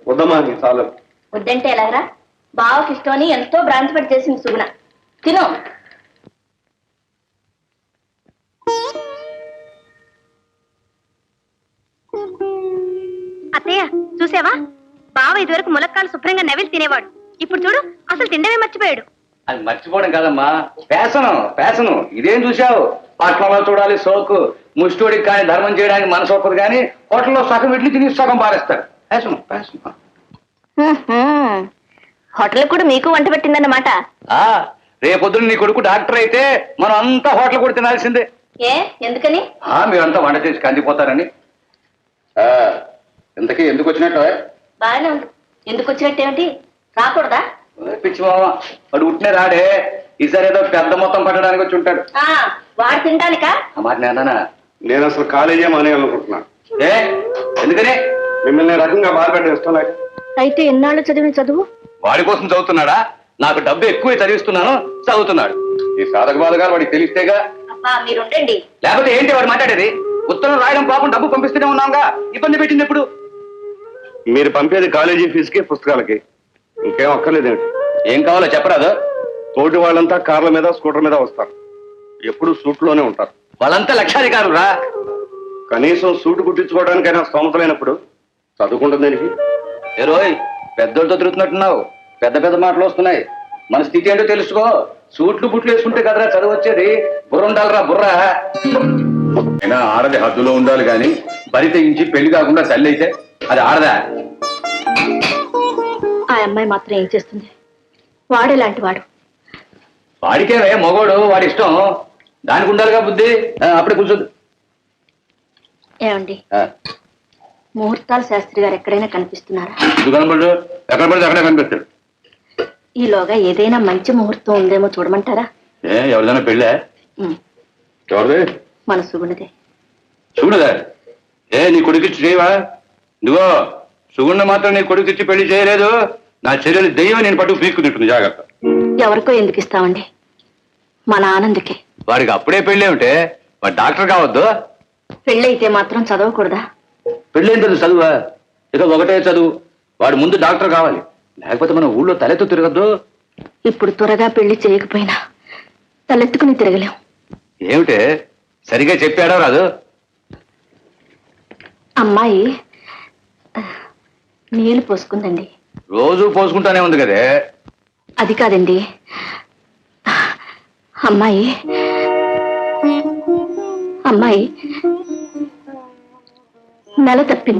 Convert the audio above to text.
వద్దమ్మా నీ చాలు. వద్దంటే ఎలాగరా? బావకి ఇష్టమని ఎంతో భ్రాంతిపడి చేసింది సుగుణ. తిను. అత్తయ్య చూసావా, బావ ఇదివరకు ములక్కాలు శుభ్రంగా నవిలి తినేవాడు. ఇప్పుడు చూడు, అసలు తిండమే మర్చిపోయాడు. అది మర్చిపోవడం కాదమ్మా, పేసను పేసను. ఇదేం చూసావు? పట్నంలో చూడాలి సోకు, ముష్టోడికి కానీ ధర్మం చేయడానికి మనసు ఒప్పదు కానీ హోటల్లో సగం ఇడ్లీ తిని సగం పారేస్తాడు. పేసను పేసను. హోటల్ కూడా మీకు వంట పెట్టిందన్నమాట. రేపొద్దున నీ కొడుకు డాక్టర్ అయితే మనం అంతా హోటల్ కూడా తినాల్సిందే. ఏ ఎందుకని? మీరంతా వంట చేసి కందిపోతారని. ఇంతకీ ఎందుకు వచ్చినట్టు? బాగానే ఉంది. ఎందుకు వచ్చినట్టేమిటి? రాకూడదా? పిచ్చి మామ, వాడు ఉట్టినే రాడే. ఈసారి ఏదో పెద్ద మొత్తం పట్టడానికి వచ్చి ఉంటాడు. వాడు తినడానికా? మాట నేనా? నేను అసలు కాలేజీ మానేయాలనుకుంటున్నా. ఏ ఎందుకని? మిమ్మల్ని రకంగా బాధపెట్టడం ఇష్టం లేక. అయితే ఎన్నాళ్ళు చదివిన చదువు? వాడి కోసం చదువుతున్నాడా? నాకు డబ్బు ఎక్కువ చదివిస్తున్నాను, చదువుతున్నాడు. ఈ సాధక బాధగా వాడికి తెలిస్తేగా. అబ్బా మీరుండండి. లేకపోతే ఏంటి వాడు మాట్లాడేది? ఉత్తరం రాయడం పాపం డబ్బు పంపిస్తూనే ఉన్నాంగా, ఇబ్బంది పెట్టింది ఎప్పుడు? మీరు పంపేది కాలేజీ ఫీజుకి పుస్తకాలకి, ఇంకేం అక్కర్లేదేమిటి? ఏం కావాలో చెప్పరాదు? తోటి వాళ్ళంతా కార్ల మీద స్కూటర్ మీద వస్తారు, ఎప్పుడు సూట్లోనే ఉంటారు. వాళ్ళంతా లక్షాధికారులు రా. కనీసం సూటు కుట్టించుకోవడానికైనా స్తోమత లేనప్పుడు చదువుకుంటుంది దానికి. ఏ రోయ్, పెద్దోళ్ళతో తిరుగుతున్నట్టున్నావు. పెద్ద పెద్ద మాటలు వస్తున్నాయి. మన స్థితి ఏంటో తెలుసుకో. సూట్లు బుట్లు వేసుకుంటే కదరా చదువు వచ్చేది. బుర్ర ఉండాలిరా బుర్ర. అయినా ఆడది హద్దులో ఉండాలి కానీ బరి తెగించి పెళ్లి కాకుండా తల్లి అయితే అది ఆడదా? ఆ అమ్మాయి మాత్రం ఏం చేస్తుంది? వాడేలాంటి వాడు. వాడికే మగోడు, వాడి ఇష్టం. దానికి ఉండాలిగా బుద్ధి. అప్పుడే కూర్చోద్దు. ఏమండి, ముహూర్తాల శాస్త్రి గారు ఎక్కడైనా కనిపిస్తున్నారా? కనపడు, ఎక్కడ పడితే అక్కడే కనిపిస్తాడు. ఈలోగా ఏదైనా మంచి ముహూర్తం ఉందేమో చూడమంటారా? ఎవరిదైనా పెళ్ళే? ఎవరిది? మన సుగుణదే. చూడదా? నీ కొడుకిచ్చి చేయవా? నువ్వో సుగుణ మాత్రం నీ కొడుకు ఇచ్చి పెళ్లి చేయలేదు. నా చెల్లెలు దెయ్యం నేను పట్టుకు పీక్కుతుంటుంది. జాగ్రత్త. ఎవరికో ఎందుకు ఇస్తామండి? మన ఆనందకే. వాడికి అప్పుడే పెళ్ళి ఉంటే వాడు డాక్టర్ కావద్దు. పెళ్ళైతే మాత్రం చదవకూడదా? పెళ్ళైన తర్వాత చదువా? ఇక ఒకటే చదువు. వాడు ముందు డాక్టర్ కావాలి, లేకపోతే మన ఊళ్ళో తలెత్తు తిరగద్దు. ఇప్పుడు త్వరగా పెళ్లి చేయకపోయినా తలెత్తుకుని తిరగలేం. ఏమిటే సరిగా చెప్పాడో రాదు? అమ్మాయి నీళ్లు పోసుకుందండి. రోజు పోసుకుంటానే ఉంది కదే. అది కాదండి, అమ్మాయి అమ్మాయి నెల తప్పింది.